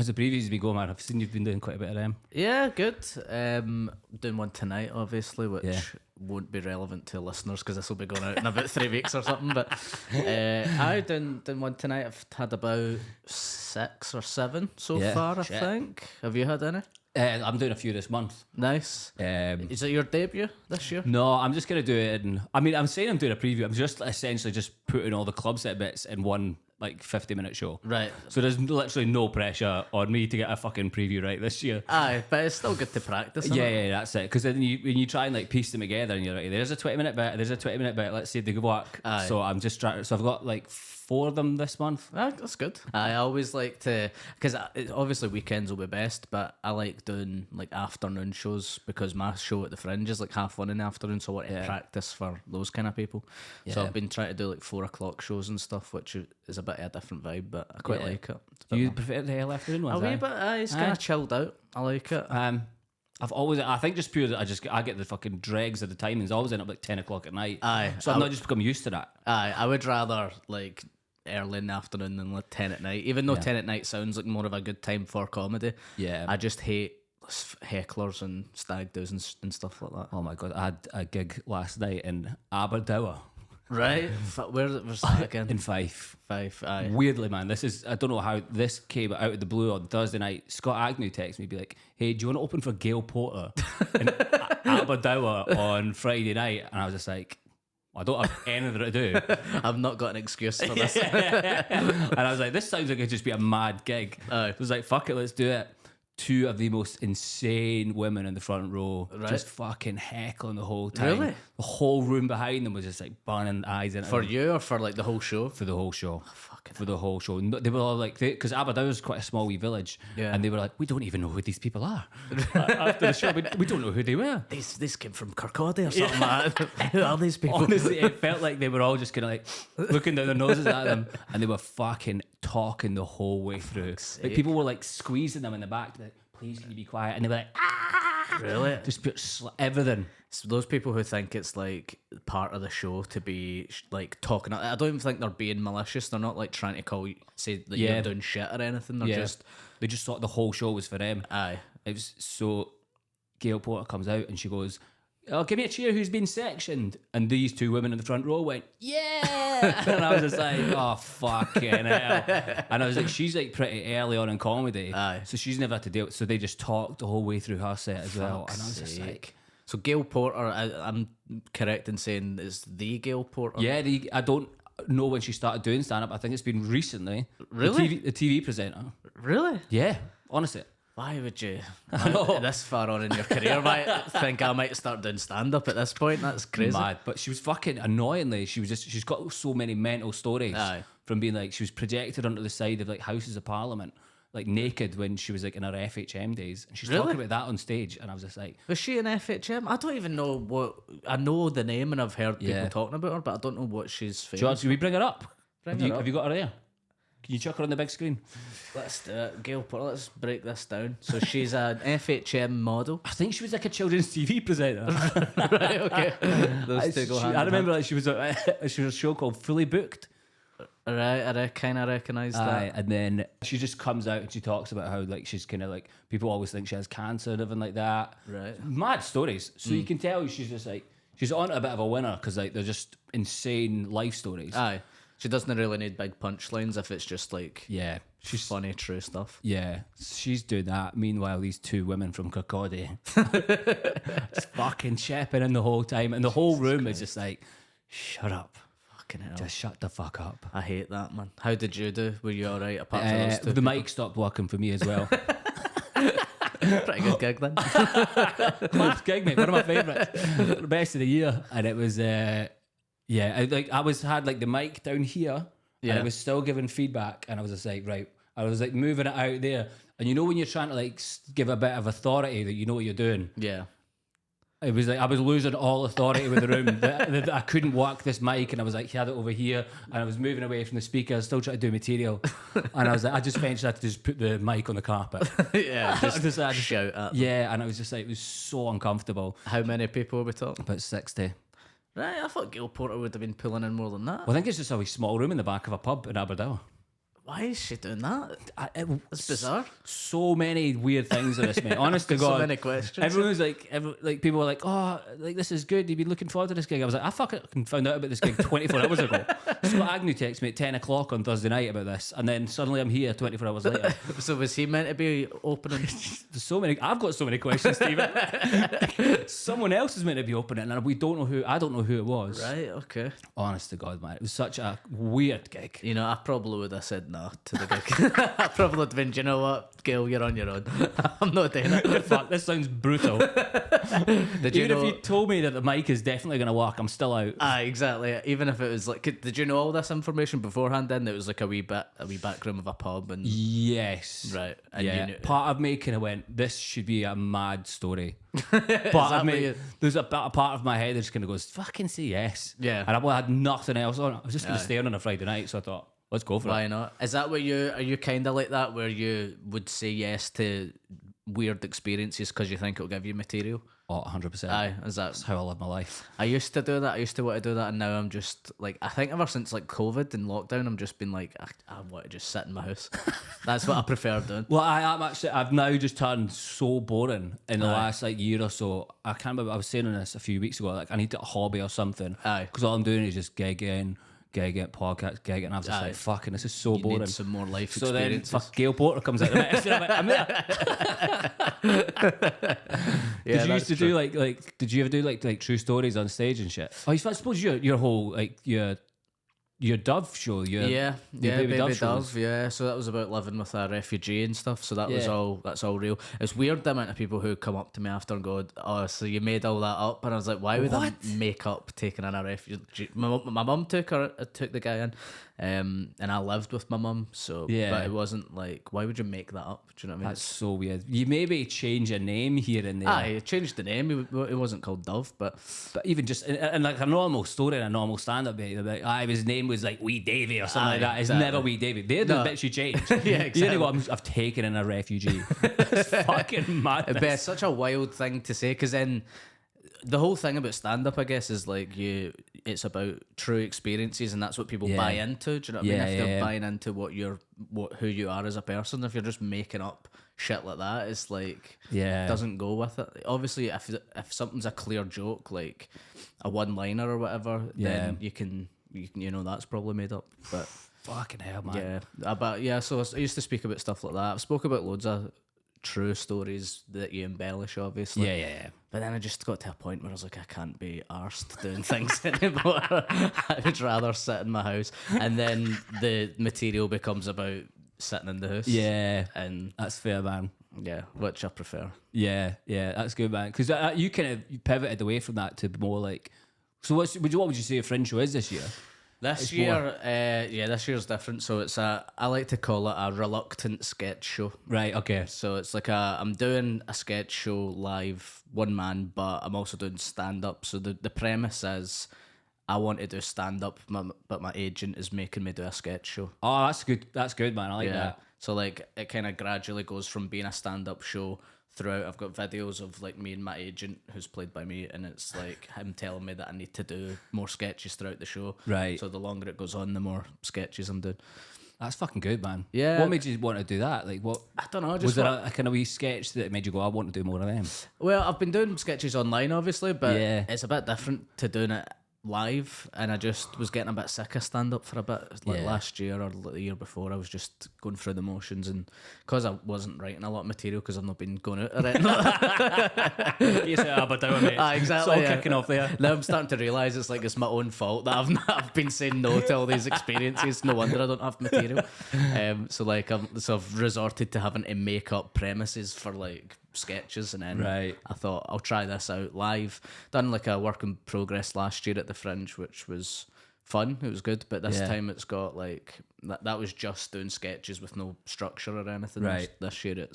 How's the previews been going, man? I've seen you've been doing quite a bit of them. Yeah, good. Doing one tonight, obviously, which won't be relevant to listeners because this will be going out in about 3 weeks or something. But I doing one tonight. I've had about 6 or 7 so far, I think. Have you had any? I'm doing a few this month. Nice. Is it your debut this year? No, I'm just going to do it I'm saying I'm doing a preview. I'm just essentially just putting all the club set bits in one 50-minute show. Right. So there's literally no pressure on me to get a fucking preview right this year. Aye, but it's still good to practice. Yeah, that's it. Because then when you try and piece them together and you're like, there's a 20-minute bit, there's a 20-minute bit, let's see if they could work. Aye. So I'm just trying. So I've got 4 of them this month. That's good. I always like to, because obviously weekends will be best, but I like doing afternoon shows because my show at the Fringe is 1:30 in the afternoon, so I want to practice for those kind of people. Yeah. So I've been trying to do 4 o'clock shows and stuff, which is a bit of a different vibe, but I quite like it. Do you prefer the early afternoon ones? A wee bit, it's kind of chilled out. I like it. I think just pure that I get the fucking dregs of the timings. I always end up 10 o'clock at night. Aye. So I've not just become used to that. Aye, I would rather early in the afternoon than 10 at night. Even though 10 at night sounds like more of a good time for comedy. Yeah. I just hate hecklers and stag do's and stuff like that. Oh my God, I had a gig last night in Aberdour. Right? Where was that again? In Fife. Fife, aye. Weirdly, man, I don't know how this came out of the blue on Thursday night. Scott Agnew texted me, be like, hey, do you want to open for Gail Porter in Aberdour on Friday night? And I was just like, I don't have anything to do. I've not got an excuse for this. And I was like, this sounds like it'd just be a mad gig. I was like, fuck it, let's do it. 2 of the most insane women in the front row, just fucking heckling the whole time. Really? The whole room behind them was just burning eyes in it. For you or for the whole show? For the whole show. Oh, for the whole show. They were all because Aberdour is quite a small wee village, and they were like, we don't even know who these people are. After the show, we don't know who they were. These came from Kirkcaldy or something like that. Who are these people? Honestly, it felt like they were all just kind of looking down their noses at them, and they were fucking talking the whole way through. People were squeezing them in the back, please can you be quiet? And they were like, ah! Really? Just put everything. So those people who think it's part of the show to be talking, I don't even think they're being malicious. They're not trying to say that you're doing shit or anything. They just thought the whole show was for them. Aye. It was so. Gail Porter comes out and she goes, oh, give me a cheer who's been sectioned. And these 2 women in the front row went, yeah. And I was just like, oh, fucking hell. And I was like, she's pretty early on in comedy. Aye. So she's never had to deal with it. So they just talked the whole way through her set as well. And I was just like... So Gail Porter, I'm correct in saying it's the Gail Porter? Yeah, I don't know when she started doing stand-up. I think it's been recently. Really? The TV presenter. Really? Yeah, honestly. Why would you, this far on in your career, might think I might start doing stand-up at this point? That's crazy. Mad, but she was fucking annoyingly, she's got so many mental stories from being she was projected onto the side of Houses of Parliament, naked when she was in her FHM days. And she's talking about that on stage, and I was just like... Was she in FHM? I don't even know what... I know the name and I've heard people talking about her, but I don't know what she's famous. George, can we bring her up? Have you got her there? Can you chuck her on the big screen? Let's do it. Gail Porter, let's break this down. So she's an FHM model. I think she was a children's TV presenter. Right, okay. Those two go hand I remember she was a show called Fully Booked. Right, I kind of recognise that. And then she just comes out and she talks about how she's kind of people always think she has cancer and everything like that. Right. Mad stories. So you can tell she's just she's on a bit of a winner because they're just insane life stories. Aye. She doesn't really need big punchlines if it's just she's funny, true stuff. Yeah, she's doing that. Meanwhile, these 2 women from Kirkcaldy just fucking chipping in the whole time, and the whole room is just shut up. Fucking hell. Just shut the fuck up. I hate that, man. How did you do? Were you alright apart from those 2 The mic stopped working for me as well. Pretty good gig then. Last gig, mate. One of my favourites. The best of the year. And it was... I had the mic down here, and I was still giving feedback, and I was just right. I was moving it out there, and when you're trying to give a bit of authority that you know what you're doing. Yeah. It was I was losing all authority with the room. I couldn't work this mic, and I was he had it over here, and I was moving away from the speaker, still trying to do material, and I was I just eventually had to just put the mic on the carpet. Yeah, just shout at them. Yeah, and I was just it was so uncomfortable. How many people were we talking? About 60. Right, I thought Gail Porter would have been pulling in more than that. Well, I think it's just a wee small room in the back of a pub in Aberdour. Why is she doing that? It's bizarre. So many weird things in this, mate. Honest to God. So many questions. Everyone was like, people were like, oh, like this is good. You'd be looking forward to this gig. I was like, I fucking found out about this gig 24 hours ago. Scott Agnew texted me at 10 o'clock on Thursday night about this, and then suddenly I'm here 24 hours later. So was he meant to be opening? There's so many. I've got so many questions, Stephen. Someone else is meant to be opening, and we don't know who. I don't know who it was. Right. Okay. Honest to God, man, it was such a weird gig. You know, I probably would have said no to the gig. I probably would have been, do you know what, Gail, you're on your own. I'm not doing it. Fuck, this sounds brutal. Did you Even know? if you told me that the mic is definitely going to work, I'm still out. Exactly. Even if it was like, did you know all this information beforehand? Then it was like a wee back room of a pub, and Yes. right. And Yeah. you knew, Part of me kind of went, this should be a mad story. Part of me, there's a part of my head that just kind of goes, fucking say yes. Yeah. And I had nothing else on. I was just going to stay on a Friday night, so I thought, let's go for it. Why not? Is that what are you kind of like that, where you would say yes to weird experiences because you think it'll give you material? Oh, 100%. Aye, is that? That's how I live my life. I used to do that. I used to want to do that, and now I'm just like, I think ever since like COVID and lockdown, I'm just been like, I want to just sit in my house. That's what I prefer doing. Well, I've now just turned so boring in the last like year or so. I can't remember, I was saying this a few weeks ago, like I need a hobby or something. Aye. Because all I'm doing is just gigging, podcast, gigging, and I was just like, fucking, this is so You boring. need some more life So then, experiences. fuck, Gail Porter comes out the mix, and I'm like, I'm there. Yeah, Did you used that's to true. do like? Did you ever do like true stories on stage and shit? Oh, I suppose your whole like your Dove show, Yeah, Baby Dove Dove, shows. yeah. So that was about living with a refugee and stuff. So that was Yeah. that's all real. It's weird the amount of people who come up to me after and go, "Oh, so you made all that up?" And I was like, "Why would I make up taking in a refugee?" My mum took the guy in, and I lived with my mum. So Yeah. but it wasn't like, why would you make that up? Do you know what I mean? That's so weird. You maybe change a name here and there. I changed the name. It wasn't called Dove, but But even just in like a normal story and a normal stand-up bit, like, his name was like Wee Davy or something like that. It's exactly. never Wee Davy. They're the bits you change. Yeah, You know exactly. what? I've taken in a refugee. It's fucking mad. but it's such a wild thing to say, because then the whole thing about stand-up, I guess, is like it's about true experiences, and that's what people buy into. Do you know what I mean? If they're buying into who you are as a person, if you're just making up shit like that, it's like doesn't go with it. Obviously, if something's a clear joke, like a one-liner or whatever, then you can that's probably made up. But Fucking hell, man. so I used to speak about stuff like that. I've spoke about loads of true stories that you embellish, obviously. Yeah. But then I just got to a point where I was like, I can't be arsed doing things anymore. I would rather sit in my house. And then the material becomes about sitting in the house. Yeah. And That's fair, man. yeah, which I prefer. Yeah, that's good, man. Because you kind of pivoted away from that to more like. So what would you say a Fringe show is this year? This year, this year's different. So I like to call it a reluctant sketch show. Right. Okay. So it's like I'm doing a sketch show live, one man, but I'm also doing stand up. So the premise is I want to do stand up, but my agent is making me do a sketch show. Oh, that's good. That's good, man. I like that. So like it kind of gradually goes from being a stand up show throughout. I've got videos of like me and my agent, who's played by me, and it's like him telling me that I need to do more sketches throughout the show. Right. So the longer it goes on, the more sketches I'm doing. That's fucking good, man. Yeah. What made you want to do that? Like, what? I don't know. Was Just there a kind of wee sketch that made you go, I want to do more of them? Well, I've been doing sketches online, obviously, but Yeah. it's a bit different to doing it live, and I just was getting a bit sick of stand up for a bit. Like last year or the year before, I was just going through the motions, and because I wasn't writing a lot of material because I've not been going out of it. You said, but down, mate. Exactly. It's all kicking off there. Now I'm starting to realise it's like it's my own fault that I've been saying no to all these experiences. No wonder I don't have material. So I've resorted to having to make up premises for like sketches, and then I thought I'll try this out live. Done like a work in progress last year at the Fringe, which was fun. It was good, but this time it's got like that was just doing sketches with no structure or anything. Right. This year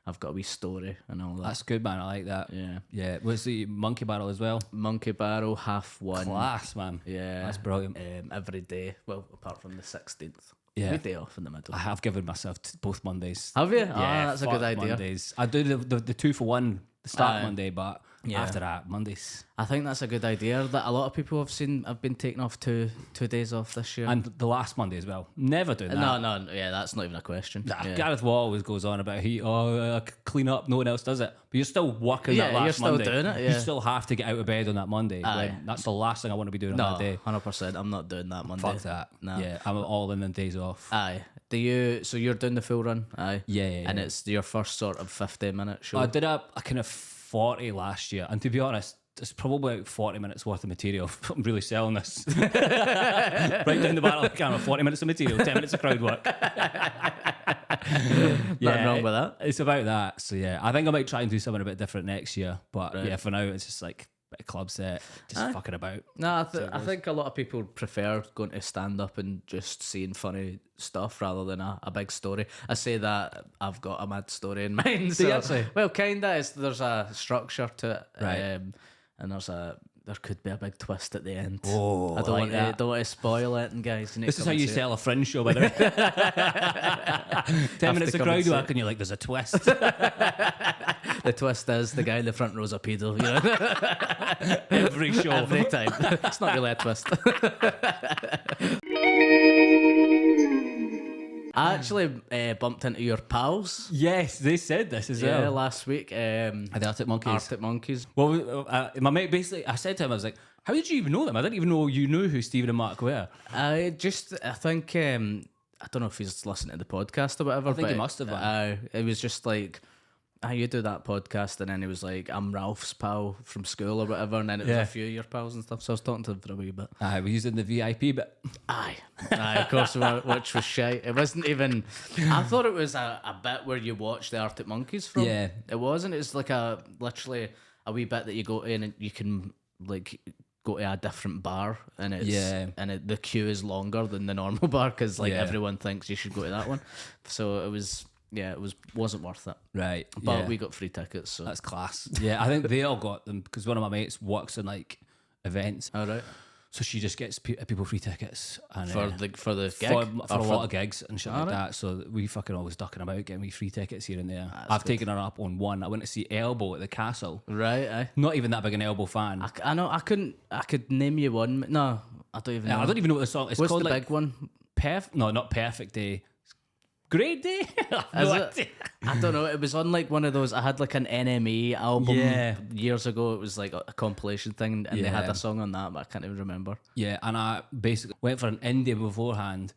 I've got a wee story and all that. That's good, man. I like that. Yeah. Was the Monkey Barrel as well? Monkey Barrel, half one. Class, man. Yeah. That's brilliant. Every day. Well, apart from the 16th. Yeah. We day off in the middle. I have given myself both Mondays. Have you? Yeah, That's a good fuck idea. Mondays. I do the 2 for 1 the start of Aye. Monday, but Yeah. after that, Mondays. I think that's a good idea. That a lot of people have been taking off two days off this year. And the last Monday as well. Never doing that. No, yeah, that's not even a question. Nah, Yeah. Gareth Watt always goes on about clean up, no one else does it. But you're still working Yeah, that last you're still Monday. doing it, You yeah. still have to get out of bed on that Monday. Aye. When that's the last thing I want to be doing on No, that day. 100%. I'm not doing that Monday. Fuck that. No. Yeah, I'm all in the days off. Aye. Do you? So you're doing the full run? Aye. Yeah. And it's your first sort of 15-minute show. I did a kind of 40 last year, and to be honest, it's probably about 40 minutes worth of material. I'm really selling this. Right down the barrel of the camera, 40 minutes of material, 10 minutes of crowd work. Nothing wrong with that. It's about that. So yeah, I think I might try and do something a bit different next year. But Right. yeah, for now, it's just like a bit of club set, just fucking about. No, I think a lot of people prefer going to stand up and just seeing funny stuff rather than a big story. I say that I've got a mad story in mind. Do you actually? Well, kinda. There's a structure to it, Right. and there could be a big twist at the end. Oh, I don't want to spoil it, and guys, you need This to is come how and you see sell a fringe show, by the way. 10 minutes to of come and crowd see work, and you're like, there's a twist. it. The twist is the guy in the front row's a pedo. You know? Every show. Every time. It's not really a twist. I actually bumped into your pals. Yes, they said this as Yeah, well. last week. The Arctic Monkeys. Arctic Monkeys. Well, my mate basically, I said to him, I was like, how did you even know them? I didn't even know you knew who Stephen and Mark were. I think, I don't know if he's listening to the podcast or whatever. I think he but, must have been. it was just like, you do that podcast, and then he was like, I'm Ralph's pal from school or whatever, and then it was Yeah. a few of your pals and stuff, so I was talking to him for a wee bit. We're using the VIP bit. Aye, of course, which was shite. It wasn't even. I thought it was a bit where you watch the Arctic Monkeys from. Yeah. It wasn't. It's like literally a wee bit that you go in and you can like go to a different bar, and it's the queue is longer than the normal bar because like everyone thinks you should go to that one. So it was. Yeah, wasn't worth it. Right. But we got free tickets, so That's class. Yeah, I think they all got them because one of my mates works in like events. all right. So she just gets people free tickets and For the gig for a lot of gigs and shit like Alright. that. So we fucking always ducking about getting me free tickets here and there. That's I've good. taken her up on one. I went to see Elbow at the Castle. Right, aye. Not even that big an Elbow fan. I know. I could name you one. No, I don't even know. I don't even know what the song is. What's called the like big one? No, not Perfect Day. Great Day. Is No it? idea. I don't know. It was on like one of those. I had like an NME album Yeah. years ago. It was like a compilation thing, and they had Yeah. a song on that, but I can't even remember. Yeah, and I basically went for an indie beforehand.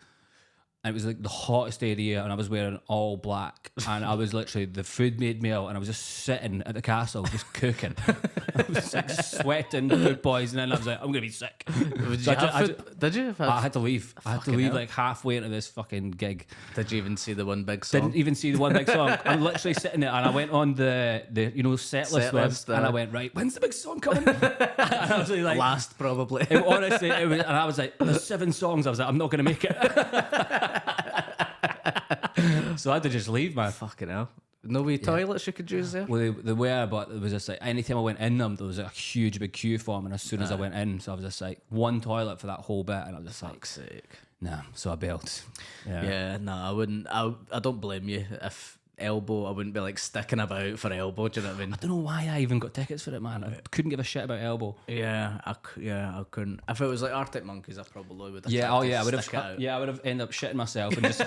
And it was like the hottest day of the year, and I was wearing all black. And I was literally, the food made me ill, and I was just sitting at the castle, just cooking. I was like sweating, food poisoning. I was like, I'm going to be sick. Did So you have food? Did you? I had to leave. I had to Fucking leave hell. like halfway into this fucking gig. Did you even see the one big song? Didn't even see the one big song. I'm literally sitting there, and I went on the set list, Set list, and I went, right, when's the big song coming? And I was like, Last probably. honestly, it was, and I was like, there's 7 songs. I was like, I'm not going to make it. So I had to just leave, man. Fucking hell. No wee toilets you could use there. Well, they were, but it was just like anytime I went in them, there was a huge big queue for them. And as soon as I went in, so I was just like one toilet for that whole bit, and I was just like, Fuck's sake. nah. So I bailed. Yeah, no, I wouldn't. I don't blame you. If Elbow, I wouldn't be like sticking about for Elbow. Do you know what I mean? I don't know why I even got tickets for it, man. I couldn't give a shit about Elbow. Yeah, I couldn't. If it was like Arctic Monkeys, I probably would have. Yeah, tried oh to yeah, I would stick it out. have. Yeah, I would have ended up shitting myself and just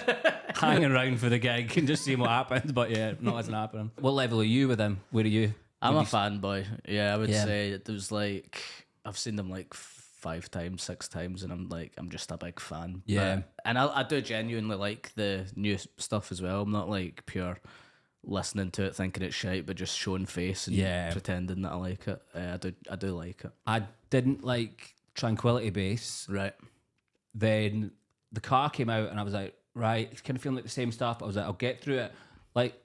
hanging around for the gig and just seeing what happens. But yeah, not wasn't happening. What level are you with them? Where are you? I'm a fanboy. Yeah, I would Yeah. say it was like I've seen them like 5 times, 6 times, and I'm just a big fan. Yeah. And I do genuinely like the new stuff as well. I'm not like pure listening to it thinking it's shite, but just showing face and pretending that I like it. I do like it. I didn't like Tranquility Base. Right. Then the car came out, and I was like, right, it's kind of feeling like the same stuff. I was like, I'll get through it.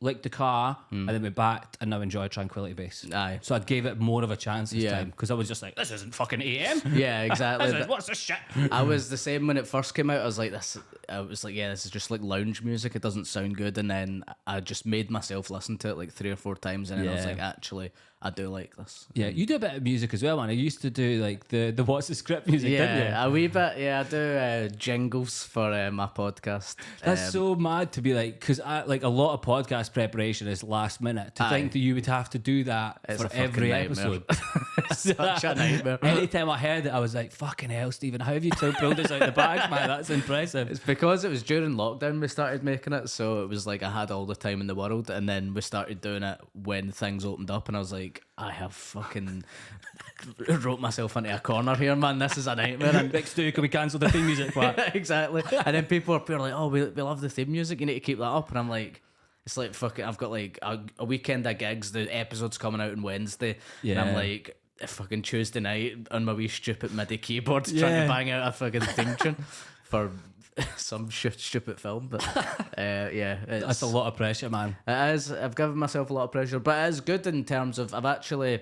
Like the car, and then went back and now enjoy Tranquility Base. Aye. So I gave it more of a chance this Yeah. time because I was just like, this isn't fucking AM. Yeah, exactly. What's this shit? I was the same when it first came out. I was like, this. I was like, yeah, this is just like lounge music. It doesn't sound good. And then I just made myself listen to it like 3 or 4 times, and then I was like, actually, I do like this. Yeah, you do a bit of music as well, man. I used to do like the what's the script music, didn't you? Yeah, a wee bit. Yeah, I do jingles for my podcast. That's so mad to be like, because like a lot of podcast preparation is last minute. To think that you would have to do that It's for a fucking every nightmare. episode. Such a nightmare. Anytime I heard it, I was like, fucking hell, Stephen, how have you pulled this out of the bag, man? That's impressive. It's because it was during lockdown we started making it, so it was like I had all the time in the world, and then we started doing it when things opened up, and I was like, I have fucking wrote myself into a corner here, man. This is a nightmare. And Next Stu, can we cancel the theme music? exactly. And then people are like, oh, we love the theme music, you need to keep that up. And I'm like, it's like, fuck it, I've got like a weekend of gigs, the episode's coming out on Wednesday, and I'm like, a fucking Tuesday night on my wee stupid MIDI keyboard trying to bang out a fucking theme tune for some stupid film. But That's a lot of pressure, man. it is. I've given myself a lot of pressure, but it is good in terms of I've actually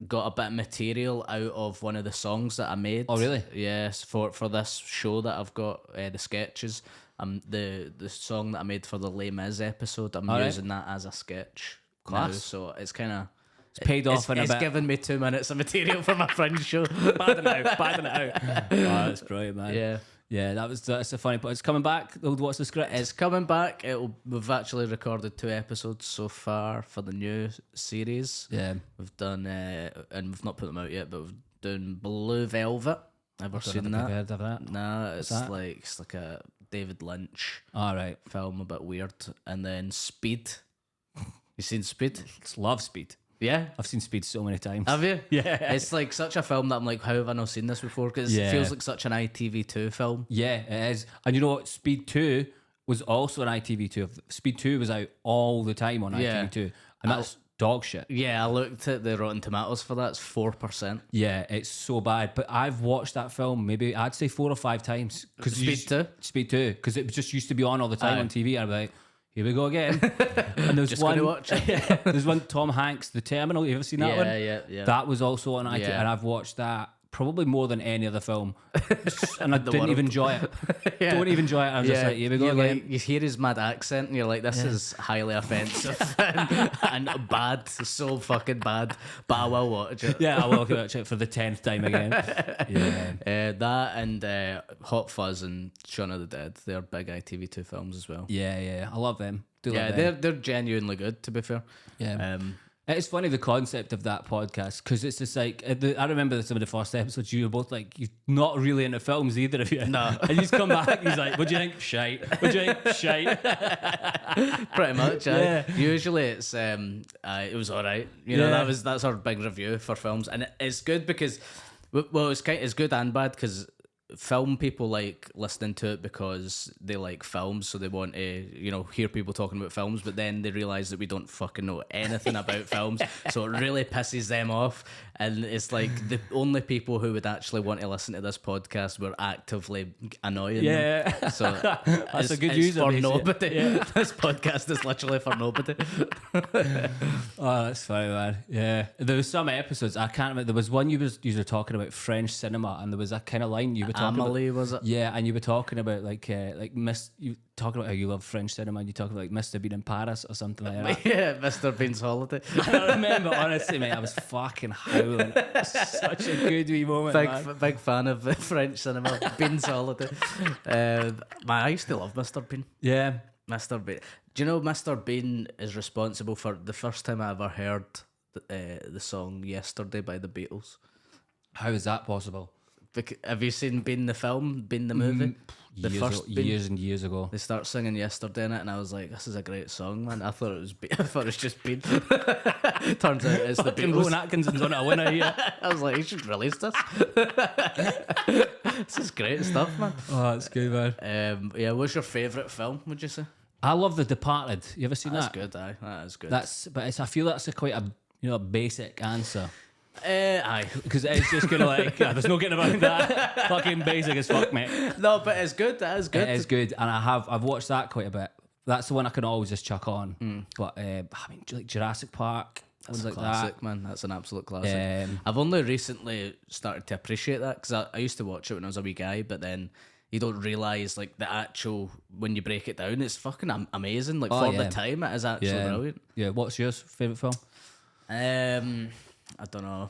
got a bit of material out of one of the songs that I made. Oh, really? Yes, for this show that I've got, the sketches. The song that I made for the Les Mis episode, I'm using that as a sketch. Class. Now, so it's kind of paid off in a bit. It's given me 2 minutes of material for my friend's show. Badding it out. Oh, that's brilliant, man. Yeah. Yeah, that's a funny part. It's coming back. What's the script? It's coming back. We've actually recorded 2 episodes so far for the new series. Yeah. We've done, and we've not put them out yet, but we've done Blue Velvet. Ever seen that? Heard of that? Nah, it's like a David Lynch All right. film, a bit weird. And then Speed. You seen Speed? Love Speed. Yeah. I've seen Speed so many times. Have you? Yeah. It's like such a film that I'm like, how have I not seen this before? Because it feels like such an ITV2 film. Yeah, it is. And you know what? Speed 2 was also an ITV2. Speed 2 was out all the time on ITV2. And that's dog shit. Yeah, I looked at the Rotten Tomatoes for that. It's 4%. Yeah, it's so bad. But I've watched that film maybe, I'd say 4 or 5 times. Speed 2? Speed 2. Because it just used to be on all the time on TV. And I'd be like, here we go again. And there's Just one. gonna watch it. There's one, Tom Hanks, The Terminal. You ever seen that one? Yeah. That was also on ITV. Yeah. And I've watched that probably more than any other film. And I didn't even enjoy it. Don't even enjoy it. I was just like, here we go again. Like, you hear his mad accent and you're like, this is highly offensive and bad. So fucking bad. But I will watch it. Yeah, I will watch it for the 10th time again. Yeah. That and Hot Fuzz and Shaun of the Dead. They're big ITV2 films as well. Yeah. I love them. Yeah, they're genuinely good, to be fair. Yeah. It's funny the concept of that podcast because it's just like I remember some of the first episodes. You were both like, you're not really into films either of you. No, and you just come back. He's like, "What do you think? Shite. What do you think? Shite." Pretty much. Yeah. Usually it's it was all right. You know, that's our big review for films, and it's good because it's good and bad because film people like listening to it because they like films, so they want to hear people talking about films, but then they realize that we don't fucking know anything about films, so it really pisses them off. And it's like the only people who would actually want to listen to this podcast were actively annoying them. So that's a good user for base, nobody. This podcast is literally for nobody. Oh, that's funny, man. Yeah, there was some episodes I can't remember. There was one you were talking about French cinema, and there was a kind of line you were talking Amelie, about. was it? Yeah, and you were talking about you talking about how you love French cinema, and you talking about like Mr. Bean in Paris or something like that. Yeah, Mr. Bean's Holiday. I remember, honestly, mate, I was fucking howling. Such a good wee moment, man. Big fan of French cinema. Bean's Holiday. I used to love Mr. Bean. Yeah. Mr. Bean. Do you know Mr. Bean is responsible for the first time I ever heard the song Yesterday by the Beatles? How is that possible? Have you seen Bean the film, Bean the movie? Years and years ago. They start singing Yesterday in it, and I was like, this is a great song, man. I thought it was just Bean. Turns out it's the Beatles. Rowan Atkinson's on a winner here. I was like, you should release this. This is great stuff, man. Oh, that's good, man. What's your favourite film, would you say? I love The Departed. You ever seen that? That's good, aye. That is good. I feel that's quite a basic answer. Aye. Because it's just kind of like, there's no getting around that. Fucking basic as fuck, mate. No, but it's good. That is good. It is good, and I've watched that quite a bit. That's the one I can always just chuck on. But like Jurassic Park, that's like classic, that. man. That's an absolute classic. I've only recently started to appreciate that because I used to watch it when I was a wee guy, but then you don't realize like the actual when you break it down, it's fucking amazing. Like for the time, it is actually brilliant. Yeah. What's yours favorite film? I don't know.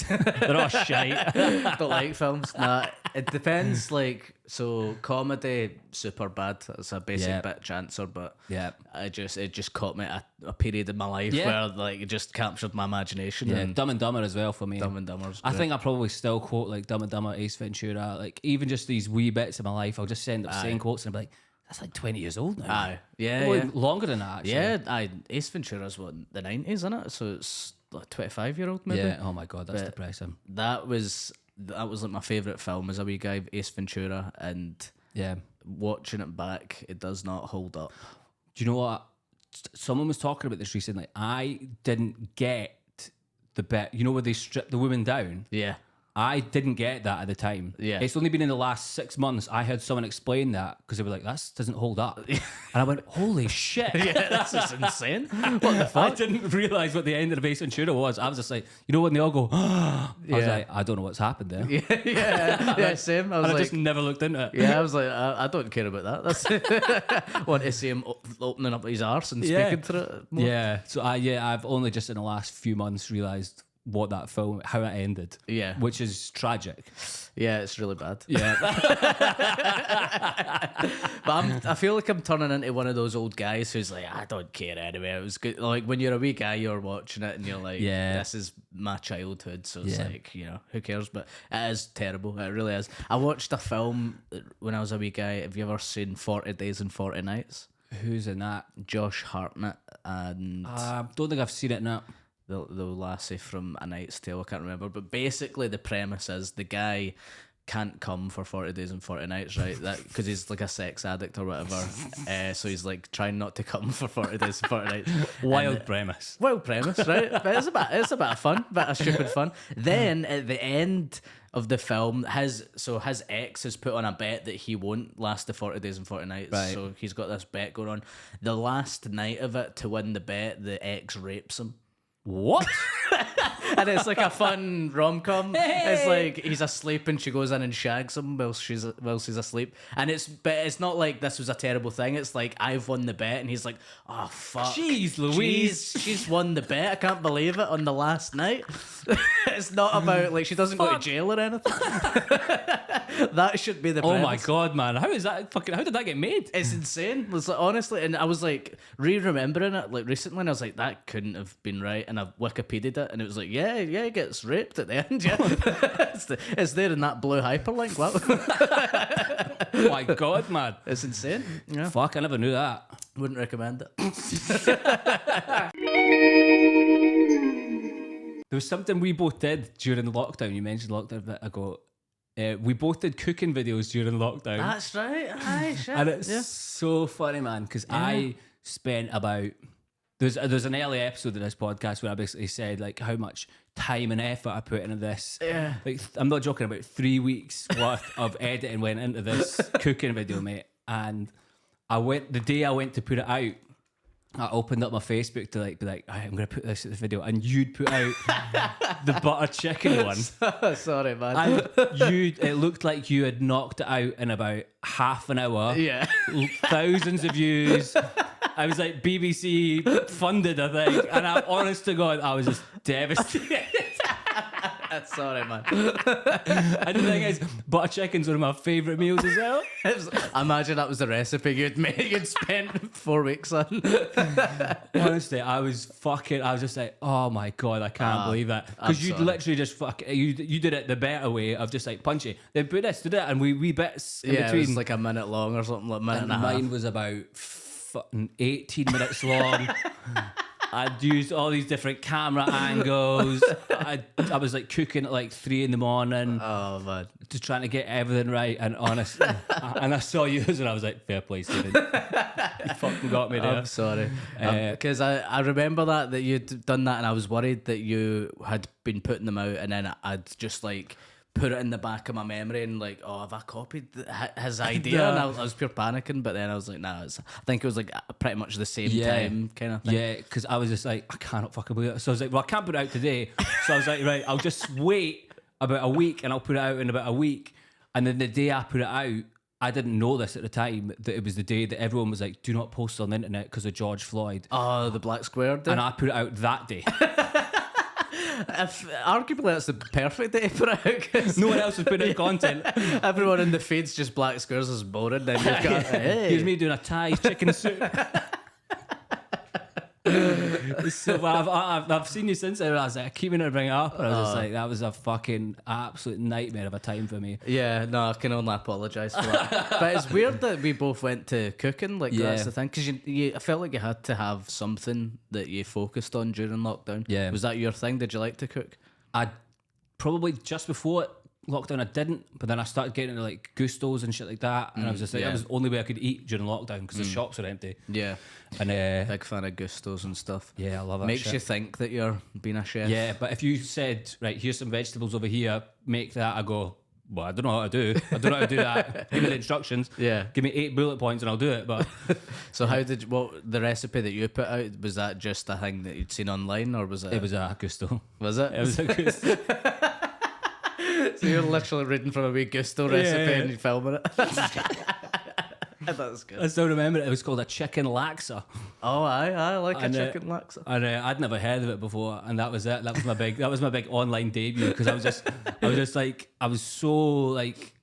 They're all shite. Don't like films. Nah, it depends. Like, so comedy, super bad. That's a basic bitch answer, but it just caught me at a period in my life where like it just captured my imagination. Yeah, and Dumb and Dumber as well for me. Dumb and Dumber's I think I probably still quote like Dumb and Dumber, Ace Ventura, like even just these wee bits of my life. I'll just end up saying quotes and I'll be like, that's like 20 years old now. Aye, yeah, Probably longer than that. Actually. yeah. Ace Ventura's what, the 90s, isn't it? So it's like 25-year-old maybe. Yeah. Oh my god, that's depressing. That was like my favourite film as a wee guy, Ace Ventura, and watching it back, it does not hold up. Do you know what? Someone was talking about this recently. I didn't get the bit, you know, where they strip the woman down. Yeah. I didn't get that at the time. Yeah. It's only been in the last 6 months I had someone explain that because they were like, that doesn't hold up. And I went, holy shit. Yeah, that's just insane. What the fuck? I didn't realise what the end of the Ace Ventura was. I was just like, you know when they all go, I was like, I don't know what's happened there. Yeah, same. I just never looked into it. Yeah, I was like, I don't care about that. That's want to see him opening up his arse and speaking through it more. Yeah. So I've only just in the last few months realised what that film, how it ended. Yeah. Which is tragic. Yeah, it's really bad. Yeah. But I feel like I'm turning into one of those old guys who's like, I don't care anyway. It was good. Like when you're a wee guy, you're watching it and you're like, this is my childhood. So it's like, you know, who cares? But it is terrible. It really is. I watched a film when I was a wee guy. Have you ever seen 40 Days and 40 Nights? Who's in that? Josh Hartnett and... don't think I've seen it now. The lassie from A Knight's Tale, I can't remember, but basically the premise is the guy can't come for 40 days and 40 nights, right? That because he's like a sex addict or whatever. So he's like trying not to come for 40 days and 40 nights. Wild premise, right? But it's a bit of fun, bit of stupid fun. Then at the end of the film, his ex has put on a bet that he won't last the 40 days and 40 nights. Right. So he's got this bet going on. The last night of it, to win the bet, the ex rapes him. What? And it's like a fun rom-com. It's like he's asleep and she goes in and shags him while she's asleep. And it's not like this was a terrible thing. It's like I've won the bet and he's like, oh fuck, jeez Louise, she's won the bet. I can't believe it on the last night. It's not about like she doesn't go to jail or anything. That should be the premise. Oh my god, man, how did that get made? It's insane. It's like, honestly, and I was like remembering it like recently and I was like, that couldn't have been right, and I Wikipedia'd it and it was like, yeah, he gets raped at the end. Yeah. It's there in that blue hyperlink. Wow. Oh my god, man, it's insane. Yeah. Fuck, I never knew that. Wouldn't recommend it. There was something we both did during lockdown. You mentioned lockdown a bit ago. We both did cooking videos during lockdown. That's right. Aye, shit. And it's so funny, man, because I spent about... There's an early episode of this podcast where I basically said like how much time and effort I put into this. Yeah. Like I'm not joking, about 3 weeks worth of editing went into this cooking video, mate. And the day I went to put it out, I opened up my Facebook to be like, I'm gonna put this in the video, and you'd put out the butter chicken one. Sorry, man. And it looked like you had knocked it out in about half an hour. Yeah. Thousands of views. I was like BBC funded, I think, and I'm honest to God, I was just devastated. Sorry, man. And the thing is, butter chicken's one of my favourite meals as well. I imagine that was the recipe you'd spent 4 weeks on. Honestly, I was just like, oh my God, I can't believe that. Because you'd literally just you did it the better way of just like punchy. Then put this, did it, and wee bits in between. It was like a minute long or something, like a minute and a half. Mine was about 18 minutes long. I'd used all these different camera angles. I was like cooking at like 3 a.m. Oh man, just trying to get everything right. And honestly, and I saw yours and I was like, fair play, Stephen. You fucking got me there. I'm sorry, because I remember that you'd done that, and I was worried that you had been putting them out, and then I'd just like put it in the back of my memory and like, oh, have I copied his idea? And I was pure panicking, but then I was like, nah, I think it was like pretty much the same time kind of thing. Yeah, because I was just like, I cannot fucking believe it. So I was like, well, I can't put it out today. So I was like, right, I'll just wait about a week and I'll put it out in about a week. And then the day I put it out, I didn't know this at the time, that it was the day that everyone was like, do not post on the internet because of George Floyd. Oh, the Black Square day. And I put it out that day. Arguably, that's the perfect day to put it out. 'Cause No one else was putting out content. everyone in the feed's just Black Squares is boring. Then you've got, hey. Here's me doing a Thai chicken soup. So I've seen you since. I was like, I keep meaning to bring it up, and I was just like, that was a fucking absolute nightmare of a time for me. Yeah, no, I can only apologise for that. But it's weird that we both went to cooking. Like, that's the thing. Because I felt like you had to have something that you focused on during lockdown. Yeah. Was that your thing? Did you like to cook? I probably just before lockdown I didn't, but then I started getting into like Gustos and shit like that, and I was just like, that was the only way I could eat during lockdown because the shops were empty. Yeah. And Big fan of Gustos and stuff. yeah, I love that. Makes shit. you think that you're being a chef. Yeah, but if you said, right, here's some vegetables over here, make that, I go, well, I don't know how to do. I don't know how to do that. Give me the instructions. Yeah. Give me 8 bullet points and I'll do it. But So what the recipe that you put out, was that just a thing that you'd seen online, or was it? it was a Gusto. Was it? It was a Gusto. So you're literally reading from a wee Gusto recipe yeah. and you're filming it. That's good. I still remember it. It was called a chicken laksa. Oh, I like And, a chicken laksa. And I'd never heard of it before, and that was it. That was my big online debut, because I was just like, I was so like,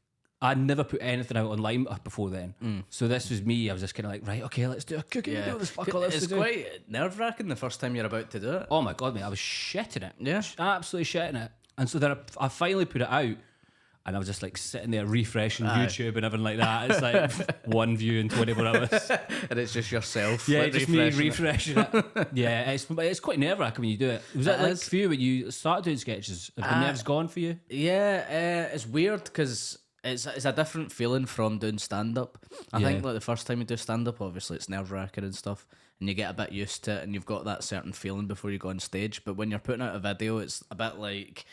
I'd never put anything out online before then. So this was me. I was just kind of like, right, okay, let's do a cooking video. Let's fuck all this. It's quite nerve wracking the first time you're about to do it. Oh my god, mate, I was shitting it. Yeah. Absolutely shitting it. And so then I finally put it out, and I was just like sitting there refreshing YouTube and everything like that. It's like 1 view in 24 hours. And it's just yourself. Yeah, like, just me refreshing it. Yeah, it's quite nerve wracking when you do it. Was that like for you when you started doing sketches? Have the nerves gone for you? Yeah, it's weird because it's a different feeling from doing stand up. I think like the first time you do stand up, obviously it's nerve wracking and stuff, and you get a bit used to it, and you've got that certain feeling before you go on stage. But when you're putting out a video, it's a bit like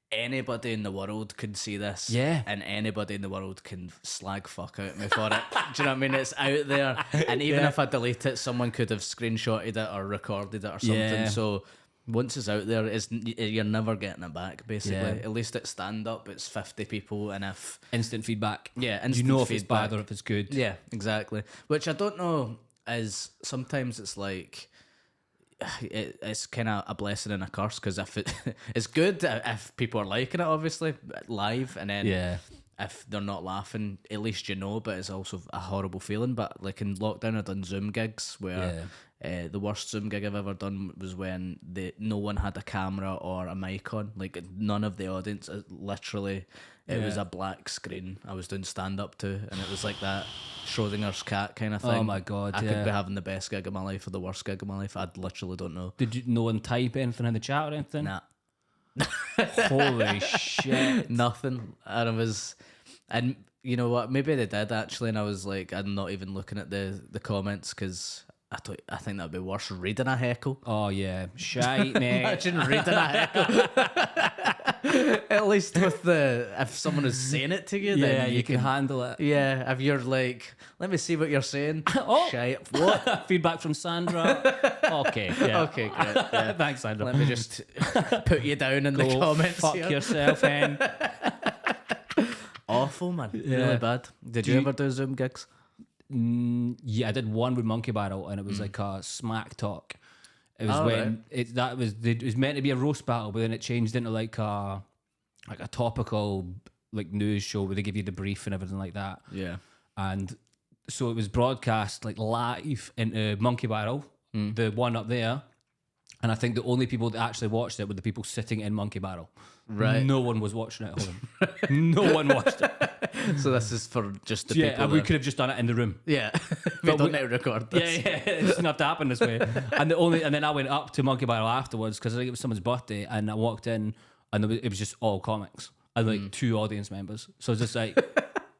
anybody in the world could see this, and anybody in the world can slag fuck out me for it. Do you know what I mean? It's out there, and even if I delete it, someone could have screenshotted it or recorded it or something. Yeah. So once it's out there, you're never getting it back. Basically, at least at stand up, it's 50 people, and if Instant feedback. yeah, You instant know if feedback. it's bad or if it's good. Yeah, exactly. Which I don't know is sometimes it's like. It's kind of a blessing and a curse, because if it's good if people are liking it, obviously live, and then if they're not laughing, at least you know. But it's also a horrible feeling. But like in lockdown, I've done Zoom gigs where the worst Zoom gig I've ever done was when no one had a camera or a mic on, like none of the audience. Literally, it was a black screen. I was doing stand up to, and it was like that Schrodinger's cat kind of thing. Oh my god! I could be having the best gig of my life or the worst gig of my life. I literally don't know. Did no one type anything in the chat or anything? Nah. Holy shit! Nothing. And you know what? Maybe they did actually, and I was like, I'm not even looking at the comments, because I think that'd be worse, reading a heckle. Oh yeah, shite, mate. Imagine reading a heckle. At least if someone is saying it to you, then you can handle it. Yeah, if you're like, let me see what you're saying. Oh. Shite. What? Feedback from Sandra. Okay, yeah. Okay, great. Yeah. Thanks, Sandra. Let me just put you down in the comments. Fuck here. yourself, hen. Awful, man. Yeah. Really bad. Did you ever do Zoom gigs? Yeah, I did one with Monkey Barrel, and it was like a smack talk. It was it was meant to be a roast battle, but then it changed into like a topical like news show where they give you the brief and everything like that. Yeah. And so it was broadcast like live into Monkey Barrel, the one up there. And I think the only people that actually watched it were the people sitting in Monkey Barrel. Right. No one was watching it at home. No one watched it. So this is for just the Yeah, people. and we could have just done it in the room. Yeah. We don't need to record this. Yeah, it doesn't have to happen this way. And then I went up to Monkey Barrel afterwards because I think it was someone's birthday, and I walked in, and it was just all comics and like 2 audience members. So it's just like,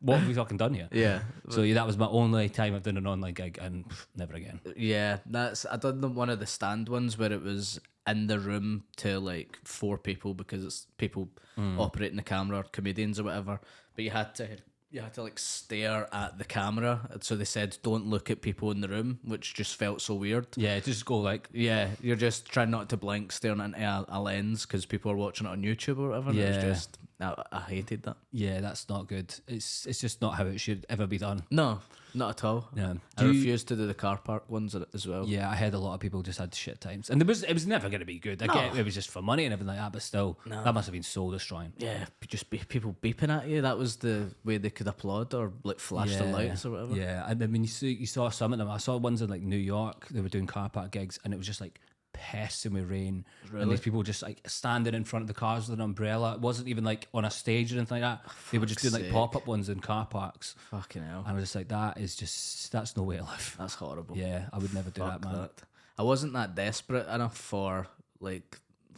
what have we fucking done here? Yeah. So yeah, that was my only time I've done an online gig, and never again. Yeah, I done one of the stand ones where it was in the room to like 4 people, because it's people operating the camera or comedians or whatever. But you had to like stare at the camera. So they said don't look at people in the room, which just felt so weird. Yeah, just go like, Yeah, you're just trying not to blink, staring into a lens because people are watching it on YouTube or whatever. And it was Yeah. just I hated that. Yeah, that's not good. It's just not how it should ever be done. No, not at all. Yeah. I refused to do the car park ones as well. Yeah, I heard a lot of people just had shit times, and it was never going to be good. I get it was just for money and everything like that, but still, that must have been soul destroying. Yeah, just people beeping at you. That was the way they could applaud or like flash the lights or whatever. Yeah, and I mean, you saw some of them. I saw ones in like New York. They were doing car park gigs, and it was just like pissing with rain. Really? And these people just like standing in front of the cars with an umbrella. It wasn't even like on a stage or anything like that. They were just doing like pop up ones in car parks. Fucking hell. And I was just like, that's no way to live. That's horrible. Yeah, I would never do Fuck that, man. that. I wasn't that desperate enough for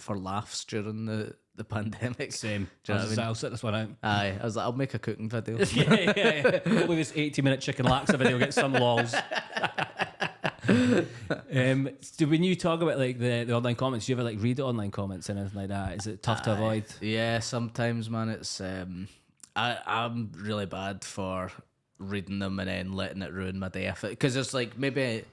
laughs during the pandemic. Same. Do you know what I mean? I'll sit this one out. Aye, I was like, I'll make a cooking video. yeah. Hopefully this 80-minute chicken laksa video gets some lols. When you talk about like the online comments, do you ever like read the online comments and anything like that? Is it tough to avoid? Yeah, sometimes, man. It's I'm really bad for reading them and then letting it ruin my day. Because it's like maybe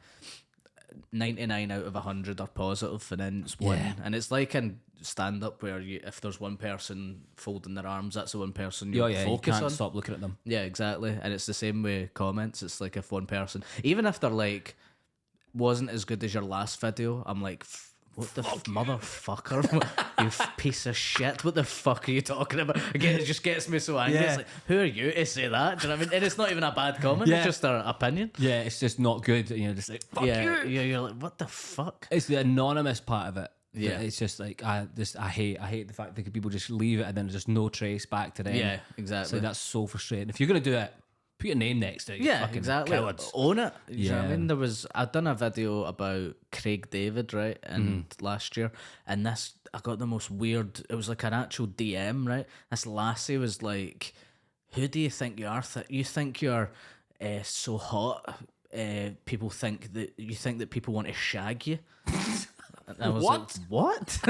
99 out of 100 are positive, and then it's one. And it's like in stand up where if there's one person folding their arms, that's the one person you focus you can't on. stop looking at them. Yeah, exactly. And it's the same with comments. It's like if one person, even if they're like, wasn't as good as your last video, I'm like, what the motherfucker? You piece of shit. What the fuck are you talking about? Again, it just gets me so angry. Yeah. It's like, who are you to say that? Do you know what I mean? And it's not even a bad comment. Yeah. It's just their opinion. Yeah, it's just not good. You know, just like, fuck you. You're like, what the fuck? It's the anonymous part of it. Yeah. It's just like, I hate the fact that people just leave it and then there's just no trace back to them. Yeah, exactly. So that's so frustrating. If you're going to do it, put your name next to it. You fucking exactly. cowards. Own it. You know what I mean? I'd done a video about Craig David, right? And last year, and I got the most weird. It was like an actual DM, right? This lassie was like, "Who do you think you are? You think you're so hot? People think that people want to shag you." And I was like, what?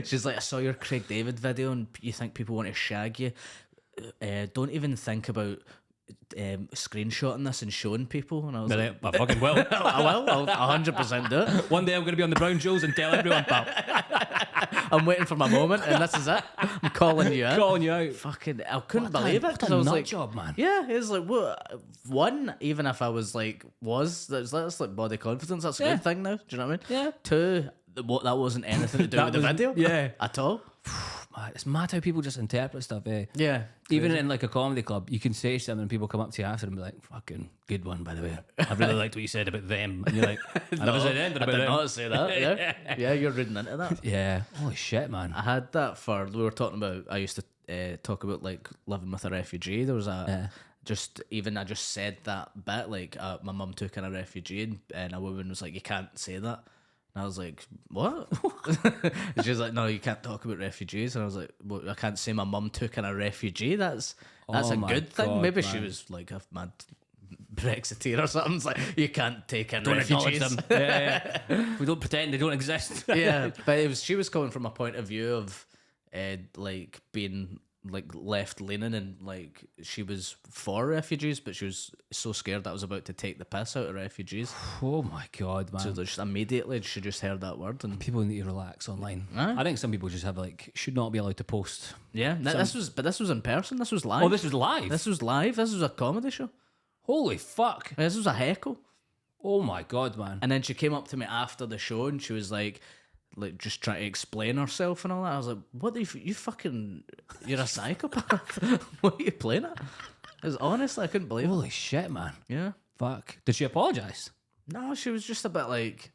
She's like, I saw your Craig David video and you think people want to shag you. Don't even think about screenshotting this and showing people. And I was like, I fucking will. I will. I'll 100% do it. One day I'm going to be on the Brown Jewels and tell everyone, pal. I'm waiting for my moment and this is it. I'm calling you out. Calling you out. Fucking, I couldn't believe it. What I a was nut like, job, man. yeah, it's like, what? One, even if I was like, that's like body confidence. That's a good thing now. Do you know what I mean? Yeah. Two, that wasn't anything to do with the video. Yeah. At all. Man, it's mad how people just interpret stuff, eh? Yeah. Even in like a comedy club, you can say something and people come up to you after and be like, fucking good one, by the way. I really liked what you said about them. And you're like, I never said anything about I did them. not say that. Yeah. Yeah, you're reading into that. Yeah. Holy shit, man. I had that we were talking about, I used to talk about like living with a refugee. There was I just said that bit, like my mum took in a refugee and a woman was like, you can't say that. And I was like, what? She was like, no, you can't talk about refugees. And I was like, well, I can't say my mum took in a refugee. That's a good thing. God, Maybe man. she was like a mad Brexiteer or something. It's like, you can't take in Don't acknowledge refugees. them. Yeah. We don't pretend they don't exist. Yeah, but she was coming from a point of view of like being like left leaning and like she was for refugees, but she was so scared that I was about to take the piss out of refugees. Oh my God, man. So just immediately she just heard that word and People need to relax online. Aye. I think some people just have like, should not be allowed to post. yeah, this was in person. This was live. Oh, this was live? This was live. This was a comedy show. Holy fuck. This was a heckle. Oh my God, man. And then she came up to me after the show and she was like just trying to explain herself and all that. I was like, what you fucking, you're a psychopath. What are you playing at? It was honestly, I couldn't believe it. Holy shit, man. Yeah. Fuck. Did she apologise? No, she was just a bit like,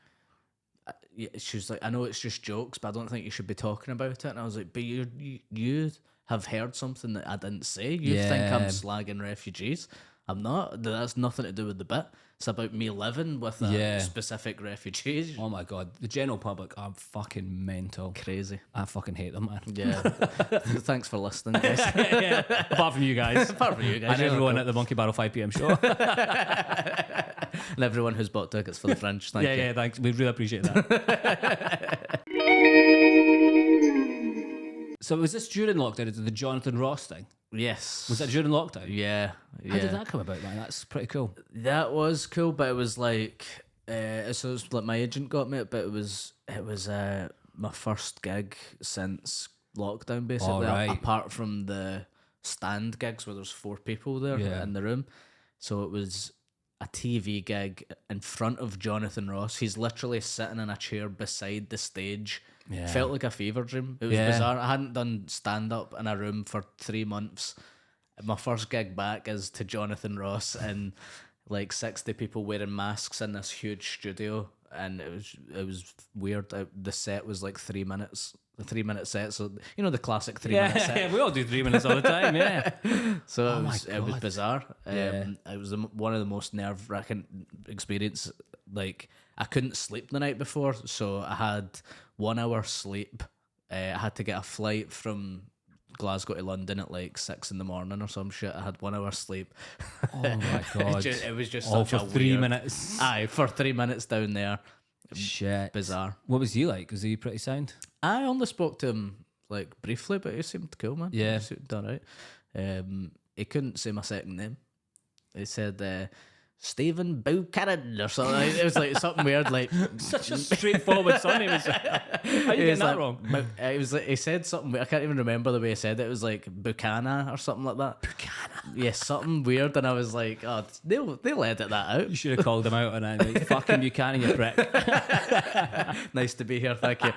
she was like, I know it's just jokes, but I don't think you should be talking about it. And I was like, but you have heard something that I didn't say. You think I'm slagging refugees. I'm not. That's nothing to do with the bit. It's about me living with specific refugees. Oh my God. The general public are fucking mental. Crazy. I fucking hate them, man. Yeah. Thanks for listening, guys. Yeah. Apart from you guys. Apart from you guys. And everyone at the Monkey Barrel 5 p.m. show. And everyone who's bought tickets for the Fringe. Thank you. Yeah, thanks. We really appreciate that. So was this during lockdown? The Jonathan Ross thing? Yes. Was that during lockdown? Yeah. How did that come about, man? That's pretty cool. That was cool, but it was like, so it was like my agent got me it, but it was my first gig since lockdown, basically. right. Apart from the stand gigs where there's 4 people there in the room. So it was a TV gig in front of Jonathan Ross. He's literally sitting in a chair beside the stage. Yeah. Felt like a fever dream. It was bizarre. I hadn't done stand-up in a room for 3 months. My first gig back is to Jonathan Ross and like 60 people wearing masks in this huge studio, and it was weird. The set was like 3 minutes, a 3-minute set. So you know the classic 3-minute set. Yeah, we all do 3 minutes all the time. Yeah. So it was bizarre. It was one of the most nerve-wracking experience. Like I couldn't sleep the night before, so I had 1 hour sleep. I had to get a flight from Glasgow to London at like 6 a.m. or some shit. I had 1 hour sleep. Oh my god! It was just all such for a 3 weird, minutes. Aye, for 3 minutes down there. Shit. Bizarre. What was he like? Was he pretty sound? I only spoke to him like briefly, but he seemed cool, man. Yeah. He seemed alright. He couldn't say my second name. He said Stephen Buchanan or something. It was like something weird, like Such a straightforward surname. How you getting that wrong? It was like, he said something. I can't even remember the way he said it. It was like Buchanan or something like that. Buchanan. Yeah, something weird. And I was like, oh, they'll edit that out. You should have called him out on that. Like, fucking Buchanan, you prick. Nice to be here, thank you.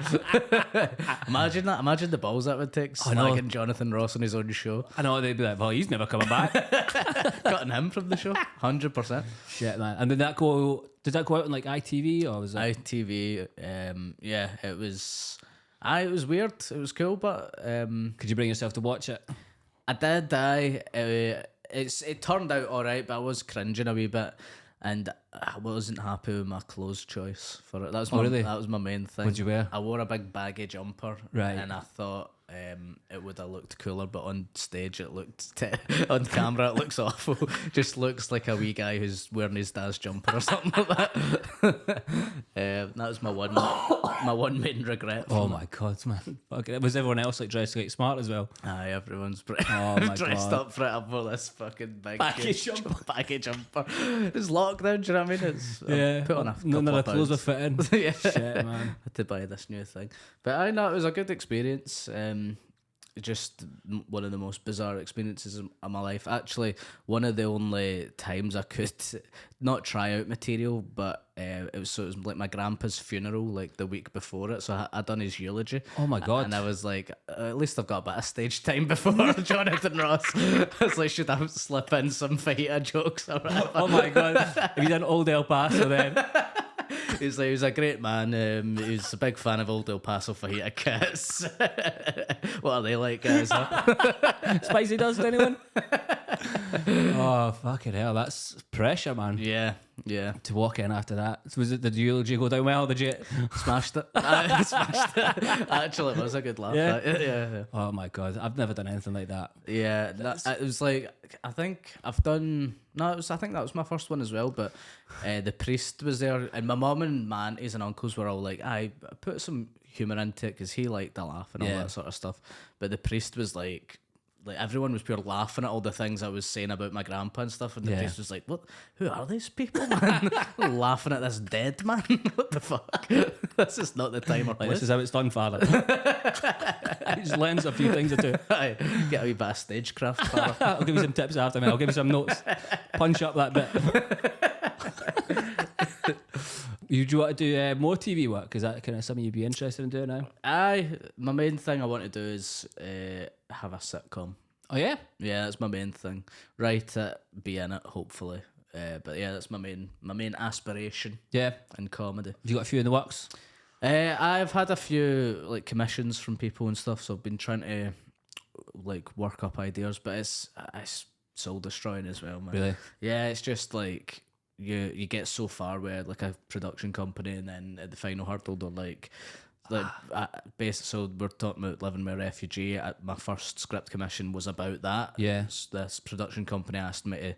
Imagine that. Imagine the balls that would take I know. slagging Jonathan Ross on his own show. I know they'd be like, well, he's never coming back. Cutting him from the show, 100%. Shit, man. And did that go out on like ITV or was it? ITV, yeah, it was weird. It was cool, but Could you bring yourself to watch it? I did. It turned out all right, but I was cringing a wee bit, and I wasn't happy with my clothes choice for it. That was really? That was my main thing. What'd you wear? I wore a big baggy jumper, Right. and I thought it would have looked cooler, but on stage it looked on camera it looks awful. Just looks like a wee guy who's wearing his dad's jumper or something like that. That was my one main regret. Oh my god, man! Fucking, was everyone else like dressed like smart as well? Aye, everyone's Oh my dressed God. up for it up for this fucking big Baggy jumper. baggy jumper. It's lockdown, do you know what I mean? It's I've put on a None couple of the of clothes were pounds. fitting. Yeah. Shit, man. Had to buy this new thing, but I know it was a good experience. Just one of the most bizarre experiences of my life. Actually, one of the only times I could not try out material, but it was like my grandpa's funeral, like the week before it. So I done his eulogy. Oh my god! And I was like, at least I've got a bit of stage time before Jonathan Ross. I was like, should I slip in some fajita jokes or whatever? Oh my god! Have you done Old El Paso then? He was a great man. He was a big fan of Old El Paso fajita kits. What are they like, guys? Huh? Spicy dust, anyone? Oh fucking hell! That's pressure, man. Yeah. To walk in after that. So was it the eulogy go down well? Did you? Smashed it. I smashed it. Actually, it was a good laugh. Yeah? Yeah. Oh my god! I've never done anything like that. Yeah, it was like I think I've done. No, I think that was my first one as well. But the priest was there, and my mum and my aunties and uncles were all like, "I put some humour into it," because he liked to laugh and all that sort of stuff. But the priest was like everyone was pure laughing at all the things I was saying about my grandpa and stuff, and the priest was like, "What? Who are these people, man? Laughing at this dead man? What the fuck? This is not the time or place." This is how it's done, father. He just learns a few things or two. Aye, get a wee bit of stagecraft, father. I'll give you some tips after, mate. I'll give you some notes. Punch up that bit. You do want to do more TV work? Is that kind of something you'd be interested in doing now? Aye, my main thing I want to do is have a sitcom. Oh yeah? Yeah, that's my main thing. Write it, be in it, hopefully. But yeah, that's my main aspiration Yeah. in comedy. Have you got a few in the works? I've had a few like commissions from people and stuff, so I've been trying to like work up ideas, but it's soul destroying as well, man. Really? Yeah, it's just like you get so far where like a production company, and then at the final hurdle they're like so we're talking about living with a refugee. My first script commission was about that. Yeah. This production company asked me to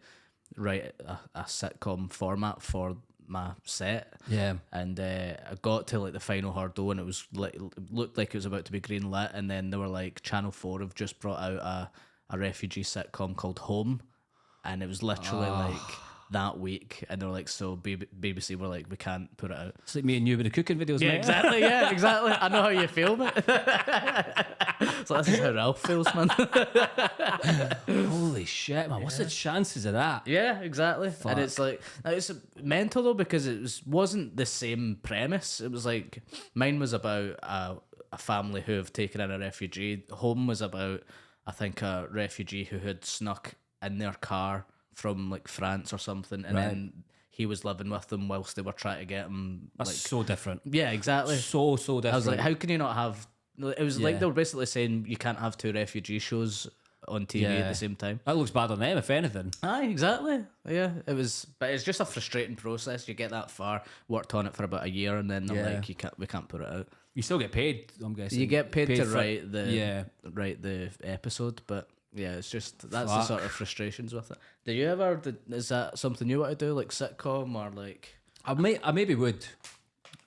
write a sitcom format for my set. Yeah. And I got to like the final hurdle, and it was like looked like it was about to be green lit, and then they were like, Channel 4 have just brought out a refugee sitcom called Home, and it was literally like that week, and they're like, so BBC were like, we can't put it out. It's like me and you with the cooking videos, Yeah, mate. exactly. Yeah, exactly. I know how you feel, mate. So this is how Ralph feels, man. Holy shit, man! What's the chances of that? Yeah, exactly. Fuck. And it's like, it's mental though, because wasn't the same premise. It was like, mine was about a family who have taken in a refugee. Home was about, I think, a refugee who had snuck in their car from like France or something, and then he was living with them whilst they were trying to get him. That's like, so different. yeah, exactly. So different. I was like, how can you not have? It was like Yeah. they were basically saying you can't have two refugee shows on TV at the same time. That looks bad on them, if anything. Aye, exactly. Yeah, it was, but it's just a frustrating process. You get that far, worked on it for about a year, and then they're like, we can't put it out. You still get paid, I'm guessing. You get paid to for- write the episode, but yeah, it's just that's the sort of frustrations with it. Do you ever? Is that something you want to do, like sitcom or like? I maybe would.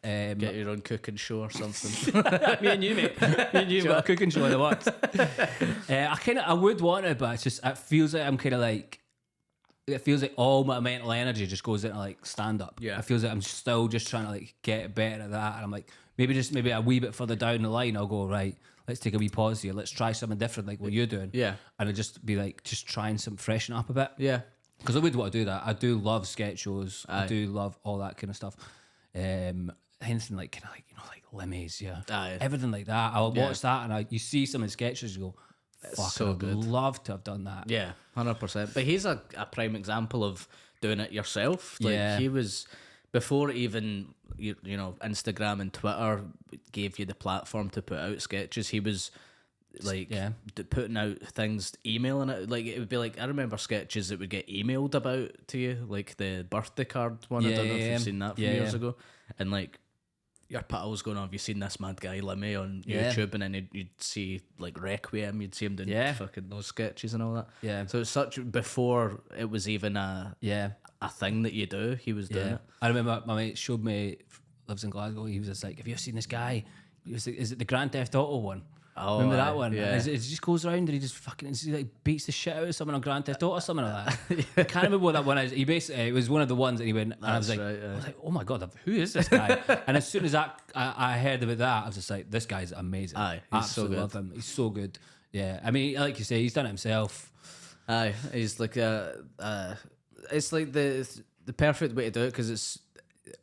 Get your own cooking show or something. Me and you, mate. Me and you got a cooking show in the works. I would want it, but it's just, it feels like I'm kind of like, it feels like all my mental energy just goes into like stand up. Yeah. It feels like I'm still just trying to like get better at that, and I'm like, maybe a wee bit further down the line, I'll go, right, let's take a wee pause here. Let's try something different, like what you're doing. Yeah. And I'd just be like, just trying some freshen up a bit. Yeah. Because I would want to do that. I do love sketch shows. Aye. I do love all that kind of stuff. Anything like kind of like, you know, like Limmies, yeah. Aye. Everything like that. I'll watch that, and you see some of the sketches, you go, fuck, so I'd good. love to have done that. Yeah, 100%. But he's a prime example of doing it yourself. Like he was before even you know, Instagram and Twitter gave you the platform to put out sketches. He was like putting out things, emailing it. Like it would be like, I remember sketches that would get emailed about to you, like the birthday card one. I don't know if you've seen that from years ago. And like your pals going, have you seen this mad guy Lemmy on YouTube? And then you'd see like Requiem, you'd see him doing fucking those sketches and all that. Yeah. So it's such, before it was even a thing that you do, he was doing it. I remember my mate showed me, lives in Glasgow, he was just like, have you ever seen this guy? He was like, is it the Grand Theft Auto one? Oh, remember that one? Yeah. It just goes around and he just fucking he like beats the shit out of someone on Grand Theft Auto or something like that. I can't remember what that one is. He basically, it was one of the ones that he went, and I was like, oh my god, who is this guy? And as soon as I heard about that, I was just like, this guy's amazing. Aye, he's Absolutely so good. love him. He's so good. Yeah, I mean, like you say, he's done it himself. Aye, he's like it's like the perfect way to do it, because it's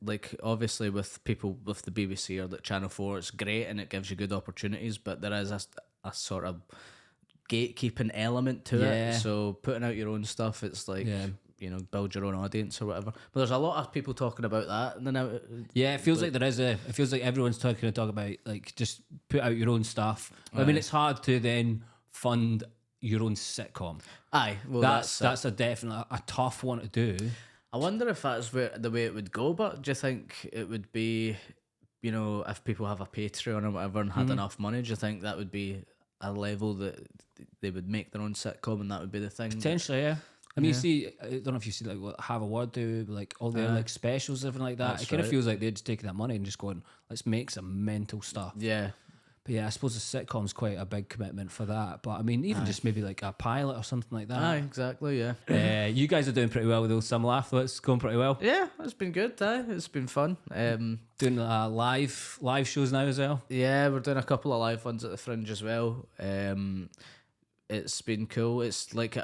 like, obviously with people with the BBC or like Channel 4, it's great and it gives you good opportunities, but there is a sort of gatekeeping element to it. So putting out your own stuff, it's like, you know, build your own audience or whatever. But there's a lot of people talking about that, and then it feels like there is it feels like everyone's talk about like, just put out your own stuff. I mean, it's hard to then fund your own sitcom. Aye, well, that's a definite a tough one to do. I wonder if that's the way it would go, but do you think it would be, you know, if people have a Patreon or whatever and had enough money, do you think that would be a level that they would make their own sitcom and that would be the thing? Potentially, yeah. I mean, you see, I don't know if you see like what Have a Word do, like all their like specials, everything like that. It kind of feels like they're just taking that money and just going, let's make some mental stuff. Yeah. But yeah, I suppose the sitcom's quite a big commitment for that. But I mean, even just maybe like a pilot or something like that. Aye, exactly, yeah. You guys are doing pretty well with those Some Laugh. It's going pretty well. Yeah, it's been good, it's been fun. Doing live shows now as well. Yeah, we're doing a couple of live ones at the Fringe as well. It's been cool. It's like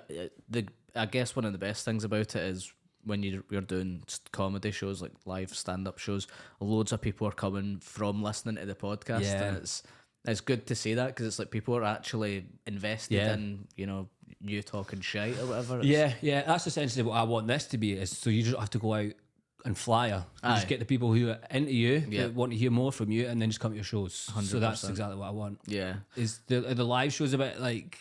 I guess one of the best things about it is when you're doing comedy shows, like live stand-up shows, loads of people are coming from listening to the podcast, and it's good to see that, because it's like people are actually invested in, you know, you talking shite or whatever. Yeah, that's essentially what I want this to be, is so you just have to go out and flyer. You just get the people who are into you, that want to hear more from you, and then just come to your shows. 100%. So that's exactly what I want. Yeah. Is the live shows a bit like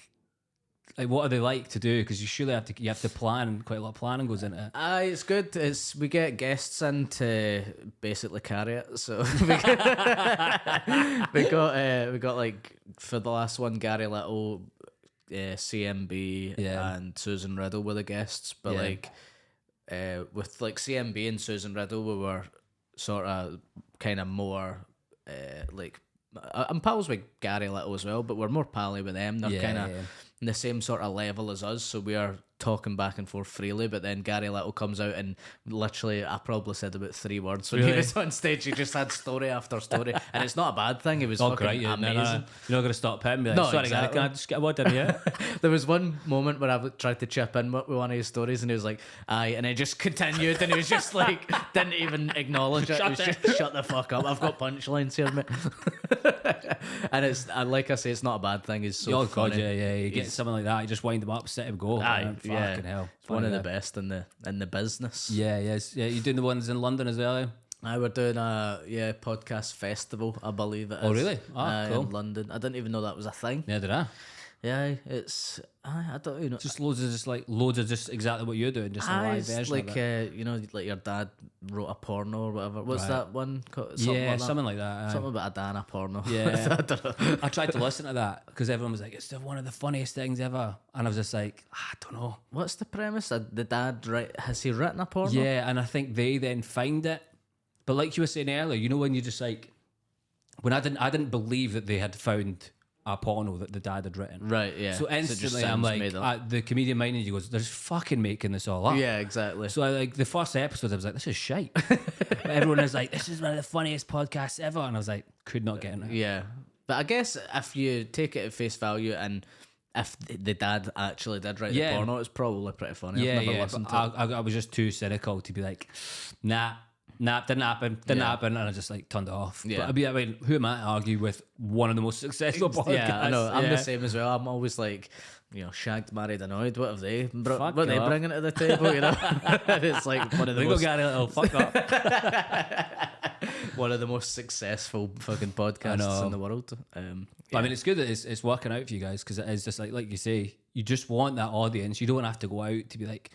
what are they like to do? Because you have to plan. Quite a lot of planning goes into it. It's good. We get guests in to basically carry it. So we got like, for the last one, Gary Little, CMB, and Susan Riddle were the guests. But like with like CMB and Susan Riddle, we were sort of kind of more like, I'm pals with Gary Little as well, but we're more pally with them. They're kind of the same sort of level as us, so we are talking back and forth freely, but then Gary Little comes out and literally, I probably said about 3 words when he was on stage. He just had story after story, and it's not a bad thing. It was fucking great, yeah. amazing. No. You're not going to stop him. Be like, No, sorry, exactly. Gary, can I just get a word in here? There was one moment where I tried to chip in with one of his stories, and he was like, "Aye," and it just continued, and he was just like, didn't even acknowledge it. He was just, shut the fuck up. I've got punchlines here, mate. And it's like I say, it's not a bad thing. He's so funny. God, yeah. You get something like that, you just wind him up, set him go. Aye, Man. yeah. Fucking hell. It's one of the best in the business. Yeah. You're doing the ones in London as well, eh? I were doing a podcast festival, I believe it is. Oh, really? Oh, cool. In London. I didn't even know that was a thing. Yeah, did I? Yeah, it's I don't know. Just loads of just exactly what you're doing, just a live version like of it. like your dad wrote a porno or whatever. What's Right. that one? Something like that. Something about a Dana porno. Yeah. I don't know. I tried to listen to that because everyone was like, it's one of the funniest things ever. And I was just like, I don't know. What's the premise? The dad has he written a porno? Yeah, and I think they then find it. But like you were saying earlier, you know, when you just like, when I didn't believe that they had found a porno that the dad had written. Right, yeah. So it just instantly I'm sounds like, made up. the comedian minded you goes, they're just fucking making this all up. Yeah, exactly. So like the first episode, I was like, this is shite. But everyone was like, this is one of the funniest podcasts ever. And I was like, could not get into it. Yeah. But I guess if you take it at face value and if the dad actually did write the porno, it's probably pretty funny. I've never listened to it. I was just too cynical to be like, nah, didn't happen, and I just like turned it off. Yeah. But I mean, who am I to argue with one of the most successful podcasts? Yeah, I know. I'm the same as well. I'm always like, shagged, married, annoyed. What have they? What are they bringing to the table? You know, it's like one of the most. Gary Little, fuck up. One of the most successful fucking podcasts in the world. But I mean, it's good that it's working out for you guys because it is just like you say, you just want that audience. You don't have to go out to be like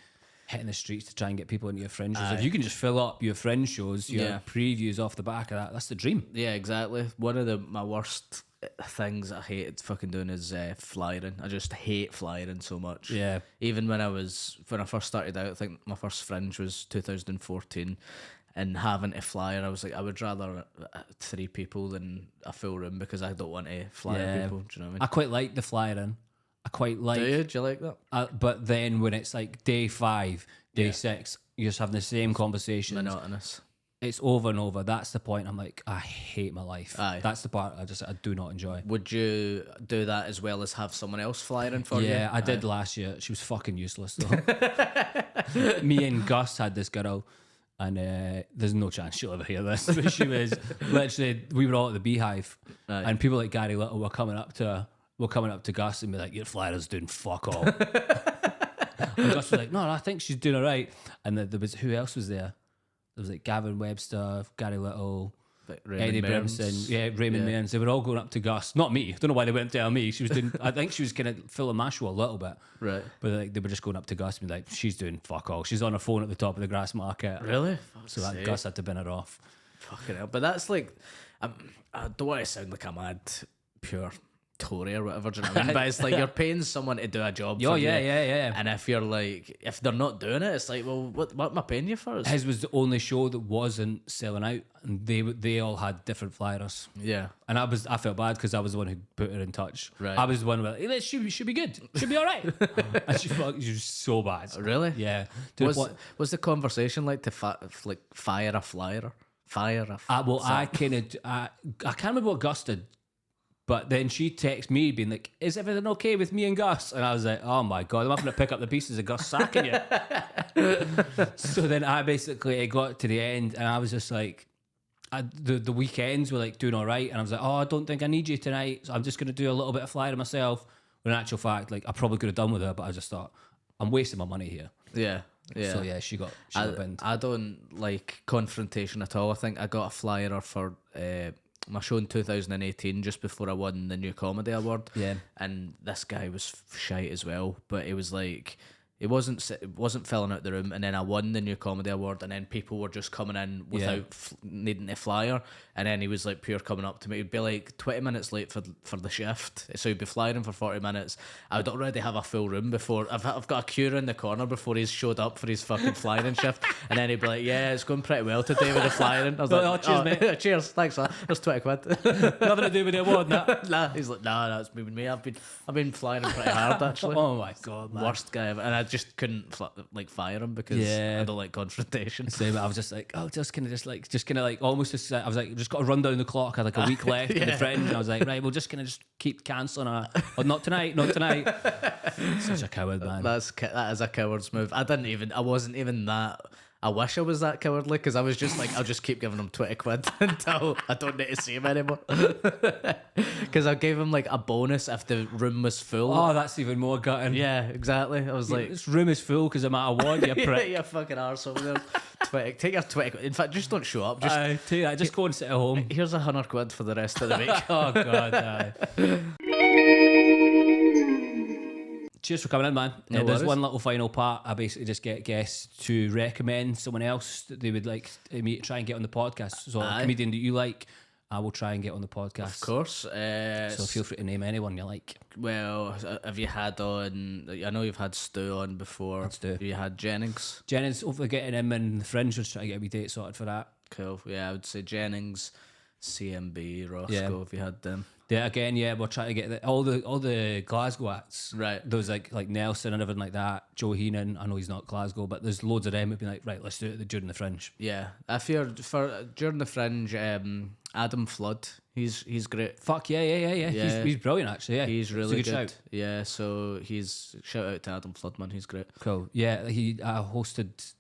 hitting the streets to try and get people into your fringe shows. If you can just fill up your fringe shows, your previews off the back of that, that's the dream. Yeah, exactly. One of my worst things I hated fucking doing is flyering. I just hate flyering so much. Yeah. Even when I first started out, I think my first fringe was 2014. And having to flyer, I was like, I would rather 3 people than a full room because I don't want to flyer people. Do you know what I mean? I quite like the flyering. I quite like. Do you like that? But then when it's like day 5, day 6, you're just having the same conversations. Monotonous. It's over and over. That's the point. I'm like, I hate my life. Aye. That's the part I do not enjoy. Would you do that as well as have someone else flying for you? Yeah, I did last year. She was fucking useless though. Me and Gus had this girl. And there's no chance she'll ever hear this. But she was literally, we were all at the Beehive, and people like Gary Little were coming up to Gus and be like, "Your flyer's doing fuck all." And Gus was like, "No, I think she's doing all right." And there was, who else was there? There was like Gavin Webster, Gary Little, Eddie Brimson, Raymond Mearns. They were all going up to Gus. Not me. I don't know why they went to tell me. She was doing. I think she was kind of filling my show a little bit. Right. But like they were just going up to Gus and be like, she's doing fuck all. She's on her phone at the top of the grass market. Really? So that Gus had to bin her off. Fucking hell. But that's like, I don't want to sound like I'm pure Tory or whatever, do you know what I mean? But it's like you're paying someone to do a job for you. Yeah. And if you're like, if they're not doing it, it's like, well, what am I paying you for? His was the only show that wasn't selling out, and they all had different flyers. Yeah. And I felt bad because I was the one who put her in touch. Right. I was the one where hey, should be good, should be all right. And she was so bad. Really? Yeah. Was the conversation like to fire a flyer? I can't remember what Gus did. But then she texted me being like, is everything okay with me and Gus? And I was like, oh my God, I'm having to pick up the pieces of Gus sacking you. So then it got to the end and I was just like, the weekends were like doing all right. And I was like, oh, I don't think I need you tonight. So I'm just going to do a little bit of flying myself. When in actual fact, like I probably could have done with her, but I just thought, I'm wasting my money here. Yeah. Yeah. So yeah, she got binned. I don't like confrontation at all. I think I got a flyer for my show in 2018, just before I won the New Comedy Award. Yeah. And this guy was shite as well, but it was like, it wasn't filling out the room, and then I won the New Comedy Award, and then people were just coming in without needing a flyer, and then he was like pure coming up to me. He'd be like 20 minutes late for the shift, so he'd be flying for 40 minutes. I would already have a full room before I've got a queue in the corner before he's showed up for his fucking flying shift, and then he'd be like, "Yeah, it's going pretty well today with the flying." I was like, "Oh, cheers, mate. Cheers, thanks for that. That's 20 quid." Nothing to do with the award, that. Nah, he's like, "Nah, it's me. I've been flying pretty hard actually." Oh my God, man. Worst guy ever. And just couldn't fire him because I don't like confrontation. Same. I was just like, oh, just kind of like almost just. I was like, just got to run down the clock. I had like a week left in the Fringe, and I was like, right, we'll just keep cancelling. Oh, not tonight, not tonight. Such a coward, man. That is a coward's move. I wasn't even that. I wish I was that cowardly because I was just like, I'll just keep giving him 20 quid until I don't need to see him anymore. Because I gave him like a bonus if the room was full. Oh, that's even more gutting. Yeah, exactly. I was like, this room is full because I'm at a ward, you prick. You fucking arsehole. 20, take your 20 quid. In fact, just don't show up. Just take that. Just go and sit at home. Here's 100 quid for the rest of the week. Oh, God. Cheers for coming in, man. There's one little final part. I basically just get guests to recommend someone else that they would like me to try and get on the podcast. So a comedian that you like, I will try and get on the podcast. Of course. So feel free to name anyone you like. Well, have you had on... I know you've had Stu on before. Stu. Have you had Jennings? Jennings, hopefully getting him in the Fringe. We're trying to get a wee date sorted for that. Cool. Yeah, I would say Jennings, CMB, Roscoe, if you had them. Yeah, again, we're trying to get all the Glasgow acts. Right. Those like Nelson and everything like that. Joe Heenan, I know he's not Glasgow, but there's loads of them who've been like, right, let's do it during the Fringe. Yeah. If you're during the Fringe, Adam Flood, he's great. Fuck yeah. He's brilliant actually. Yeah, he's really it's a good shout. Yeah, so shout out to Adam Flood, man. He's great. Cool. Yeah, he hosted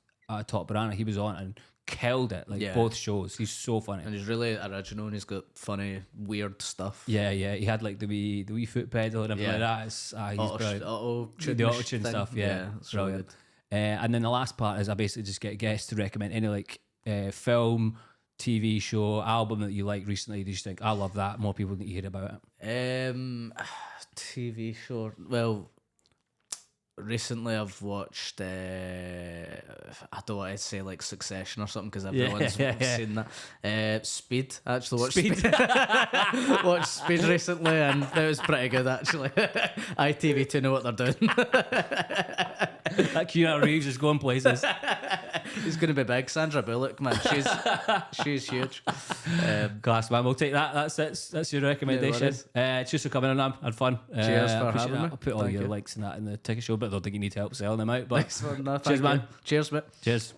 Top Banana. He was on and killed it, both shows. He's so funny and he's really original and he's got funny weird stuff. Yeah, he had like the wee foot pedal and everything like that. He's brilliant. The auto-tune stuff. Yeah, it's brilliant. And then the last part is I basically just get guests to recommend any like film, TV show, album that you like recently. You just think, I love that, more people need to hear about it. TV show, well, recently I've watched I don't want to say like Succession or something because everyone's seen that. Speed, actually watched Speed. Watched Speed recently and it was pretty good actually. ITV2 know what they're doing. That Keanu Reeves is going places. He's going to be big. Sandra Bullock, man, she's huge. Class, man. We'll take that. That's your recommendation. Cheers for coming on, man. Had fun. Cheers for having me. I'll put all your links and that in the ticket show, but I don't think you need help selling them out. But no, cheers, man. Cheers, mate. Cheers.